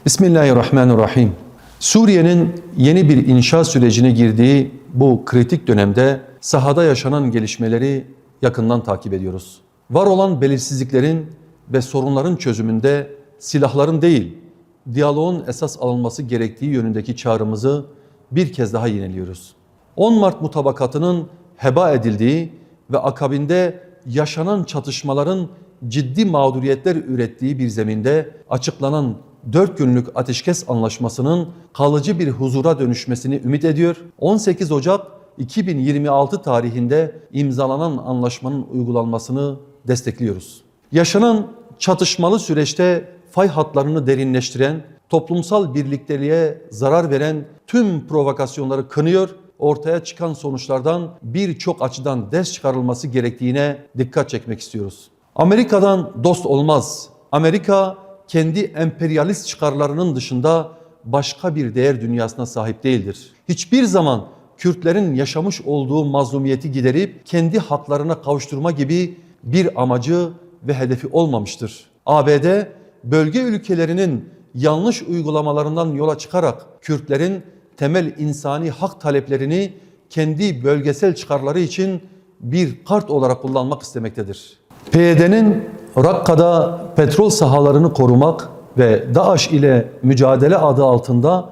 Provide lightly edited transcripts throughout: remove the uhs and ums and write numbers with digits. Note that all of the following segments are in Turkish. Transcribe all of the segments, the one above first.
Bismillahirrahmanirrahim. Suriye'nin yeni bir inşa sürecine girdiği bu kritik dönemde sahada yaşanan gelişmeleri yakından takip ediyoruz. Var olan belirsizliklerin ve sorunların çözümünde silahların değil, diyaloğun esas alınması gerektiği yönündeki çağrımızı bir kez daha yineliyoruz. 10 Mart mutabakatının heba edildiği ve akabinde yaşanan çatışmaların ciddi mağduriyetler ürettiği bir zeminde açıklanan 4 günlük ateşkes anlaşmasının kalıcı bir huzura dönüşmesini ümit ediyor. 18 Ocak 2026 tarihinde imzalanan anlaşmanın uygulanmasını destekliyoruz. Yaşanan çatışmalı süreçte fay hatlarını derinleştiren, toplumsal birlikteliğe zarar veren tüm provokasyonları kınıyor, ortaya çıkan sonuçlardan birçok açıdan ders çıkarılması gerektiğine dikkat çekmek istiyoruz. Amerika'dan dost olmaz. Amerika kendi emperyalist çıkarlarının dışında başka bir değer dünyasına sahip değildir. Hiçbir zaman Kürtlerin yaşamış olduğu mazlumiyeti giderip kendi haklarına kavuşturma gibi bir amacı ve hedefi olmamıştır. ABD, bölge ülkelerinin yanlış uygulamalarından yola çıkarak Kürtlerin temel insani hak taleplerini kendi bölgesel çıkarları için bir kart olarak kullanmak istemektedir. PYD'nin Rakka'da petrol sahalarını korumak ve DAEŞ ile mücadele adı altında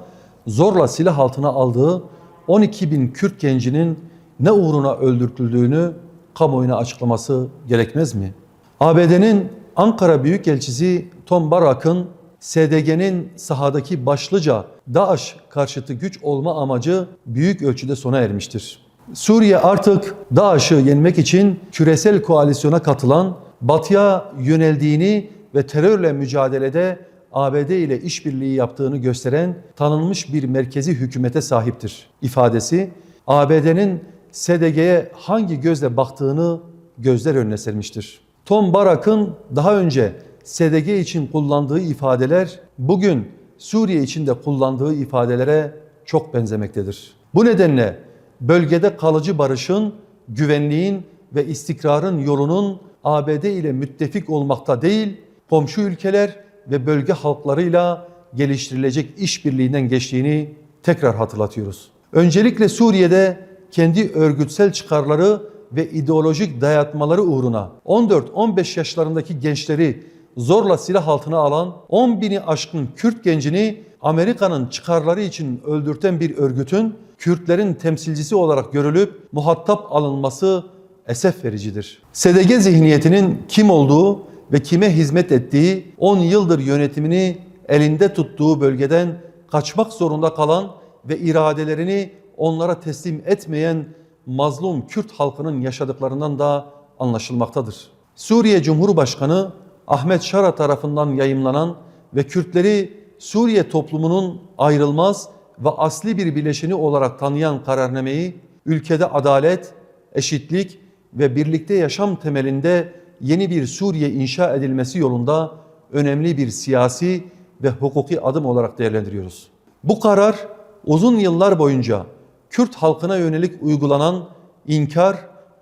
zorla silah altına aldığı 12 bin Kürt gencinin ne uğruna öldürtüldüğünü kamuoyuna açıklaması gerekmez mi? ABD'nin Ankara Büyükelçisi Tom Barak'ın SDG'nin sahadaki başlıca DAEŞ karşıtı güç olma amacı büyük ölçüde sona ermiştir. Suriye artık DAEŞ'ı yenmek için küresel koalisyona katılan, Batı'ya yöneldiğini ve terörle mücadelede ABD ile işbirliği yaptığını gösteren tanınmış bir merkezi hükümete sahiptir ifadesi, ABD'nin SDG'ye hangi gözle baktığını gözler önüne sermiştir. Tom Barak'ın daha önce SDG için kullandığı ifadeler bugün Suriye için de kullandığı ifadelere çok benzemektedir. Bu nedenle bölgede kalıcı barışın, güvenliğin ve istikrarın yolunun ABD ile müttefik olmakta değil, komşu ülkeler ve bölge halklarıyla geliştirilecek işbirliğinden geçtiğini tekrar hatırlatıyoruz. Öncelikle Suriye'de kendi örgütsel çıkarları ve ideolojik dayatmaları uğruna 14-15 yaşlarındaki gençleri zorla silah altına alan 10 bini aşkın Kürt gencini Amerika'nın çıkarları için öldürten bir örgütün Kürtlerin temsilcisi olarak görülüp muhatap alınması esef vericidir. SDG zihniyetinin kim olduğu ve kime hizmet ettiği 10 yıldır yönetimini elinde tuttuğu bölgeden kaçmak zorunda kalan ve iradelerini onlara teslim etmeyen mazlum Kürt halkının yaşadıklarından da anlaşılmaktadır. Suriye Cumhurbaşkanı Ahmet Şara tarafından yayımlanan ve Kürtleri Suriye toplumunun ayrılmaz ve asli bir bileşeni olarak tanıyan kararnameyi ülkede adalet, eşitlik ve birlikte yaşam temelinde yeni bir Suriye inşa edilmesi yolunda önemli bir siyasi ve hukuki adım olarak değerlendiriyoruz. Bu karar uzun yıllar boyunca Kürt halkına yönelik uygulanan inkar,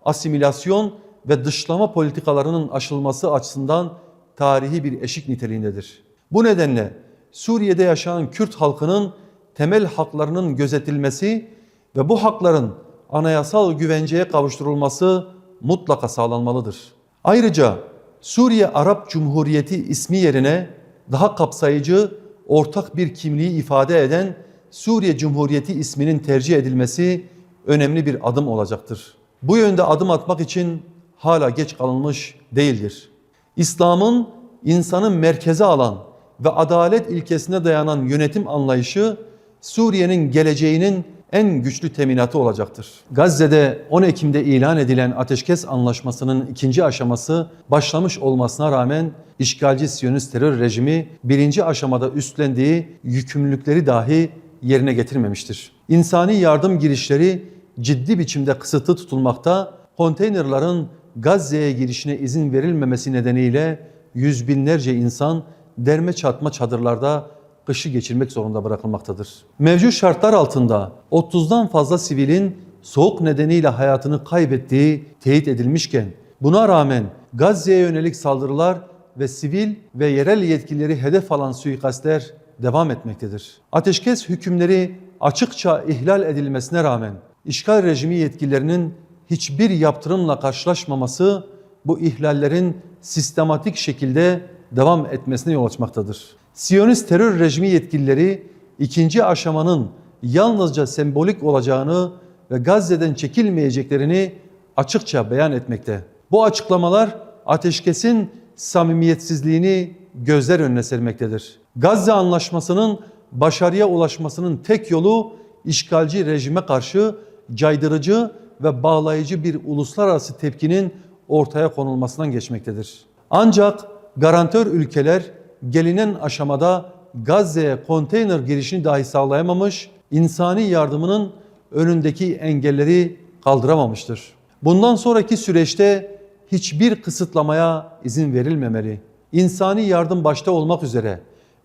asimilasyon ve dışlama politikalarının aşılması açısından tarihi bir eşik niteliğindedir. Bu nedenle Suriye'de yaşayan Kürt halkının temel haklarının gözetilmesi ve bu hakların anayasal güvenceye kavuşturulması mutlaka sağlanmalıdır. Ayrıca Suriye Arap Cumhuriyeti ismi yerine daha kapsayıcı, ortak bir kimliği ifade eden Suriye Cumhuriyeti isminin tercih edilmesi önemli bir adım olacaktır. Bu yönde adım atmak için hala geç kalınmış değildir. İslam'ın insanı merkeze alan ve adalet ilkesine dayanan yönetim anlayışı Suriye'nin geleceğinin en güçlü teminatı olacaktır. Gazze'de 10 Ekim'de ilan edilen ateşkes anlaşmasının ikinci aşaması başlamış olmasına rağmen işgalci Siyonist terör rejimi birinci aşamada üstlendiği yükümlülükleri dahi yerine getirmemiştir. İnsani yardım girişleri ciddi biçimde kısıtlı tutulmakta, konteynerların Gazze'ye girişine izin verilmemesi nedeniyle yüz binlerce insan derme çatma çadırlarda kışı geçirmek zorunda bırakılmaktadır. Mevcut şartlar altında 30'dan fazla sivilin soğuk nedeniyle hayatını kaybettiği teyit edilmişken, buna rağmen Gazze'ye yönelik saldırılar ve sivil ve yerel yetkilileri hedef alan suikastler devam etmektedir. Ateşkes hükümleri açıkça ihlal edilmesine rağmen işgal rejimi yetkililerinin hiçbir yaptırımla karşılaşmaması bu ihlallerin sistematik şekilde devam etmesine yol açmaktadır. Siyonist terör rejimi yetkilileri ikinci aşamanın yalnızca sembolik olacağını ve Gazze'den çekilmeyeceklerini açıkça beyan etmekte. Bu açıklamalar ateşkesin samimiyetsizliğini gözler önüne sermektedir. Gazze Anlaşması'nın başarıya ulaşmasının tek yolu işgalci rejime karşı caydırıcı ve bağlayıcı bir uluslararası tepkinin ortaya konulmasından geçmektedir. Ancak garantör ülkeler gelinen aşamada Gazze'ye konteyner girişini dahi sağlayamamış, insani yardımının önündeki engelleri kaldıramamıştır. Bundan sonraki süreçte hiçbir kısıtlamaya izin verilmemeli. İnsani yardım başta olmak üzere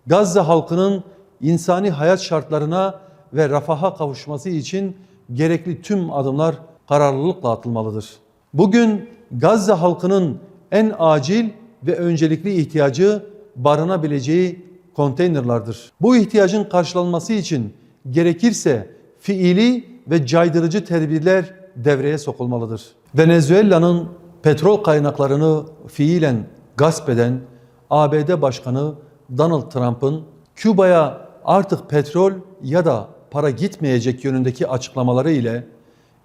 Gazze halkının insani hayat şartlarına ve refaha kavuşması için gerekli tüm adımlar kararlılıkla atılmalıdır. Bugün Gazze halkının en acil ve öncelikli ihtiyacı barınabileceği konteynerlardır. Bu ihtiyacın karşılanması için gerekirse fiili ve caydırıcı tedbirler devreye sokulmalıdır. Venezuela'nın petrol kaynaklarını fiilen gasp eden ABD Başkanı Donald Trump'ın Küba'ya artık petrol ya da para gitmeyecek yönündeki açıklamaları ile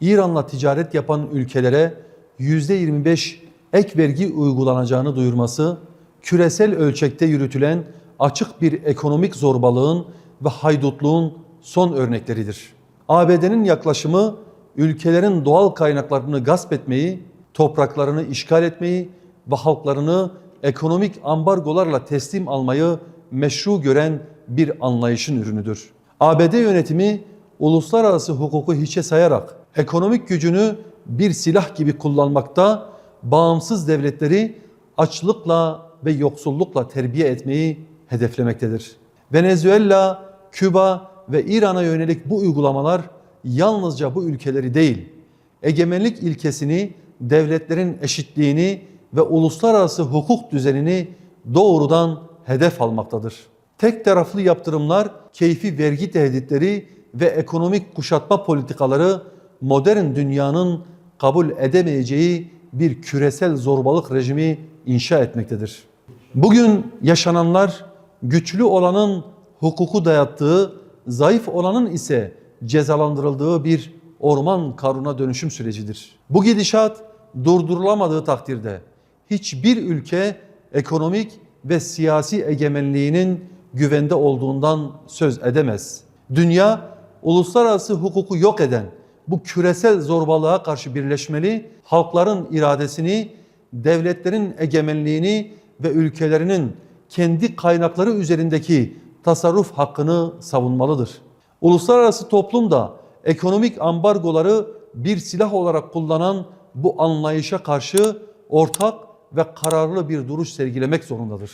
İran'la ticaret yapan ülkelere %25 ek vergi uygulanacağını duyurması, küresel ölçekte yürütülen açık bir ekonomik zorbalığın ve haydutluğun son örnekleridir. ABD'nin yaklaşımı ülkelerin doğal kaynaklarını gasp etmeyi, topraklarını işgal etmeyi ve halklarını ekonomik ambargolarla teslim almayı meşru gören bir anlayışın ürünüdür. ABD yönetimi uluslararası hukuku hiçe sayarak ekonomik gücünü bir silah gibi kullanmakta, bağımsız devletleri açlıkla ve yoksullukla terbiye etmeyi hedeflemektedir. Venezuela, Küba ve İran'a yönelik bu uygulamalar yalnızca bu ülkeleri değil, egemenlik ilkesini, devletlerin eşitliğini ve uluslararası hukuk düzenini doğrudan hedef almaktadır. Tek taraflı yaptırımlar, keyfi vergi tehditleri ve ekonomik kuşatma politikaları modern dünyanın kabul edemeyeceği bir küresel zorbalık rejimi inşa etmektedir. Bugün yaşananlar güçlü olanın hukuku dayattığı, zayıf olanın ise cezalandırıldığı bir orman karuna dönüşüm sürecidir. Bu gidişat durdurulamadığı takdirde hiçbir ülke ekonomik ve siyasi egemenliğinin güvende olduğundan söz edemez. Dünya, uluslararası hukuku yok eden bu küresel zorbalığa karşı birleşmeli, halkların iradesini, devletlerin egemenliğini ve ülkelerinin kendi kaynakları üzerindeki tasarruf hakkını savunmalıdır. Uluslararası toplum da ekonomik ambargoları bir silah olarak kullanan bu anlayışa karşı ortak ve kararlı bir duruş sergilemek zorundadır.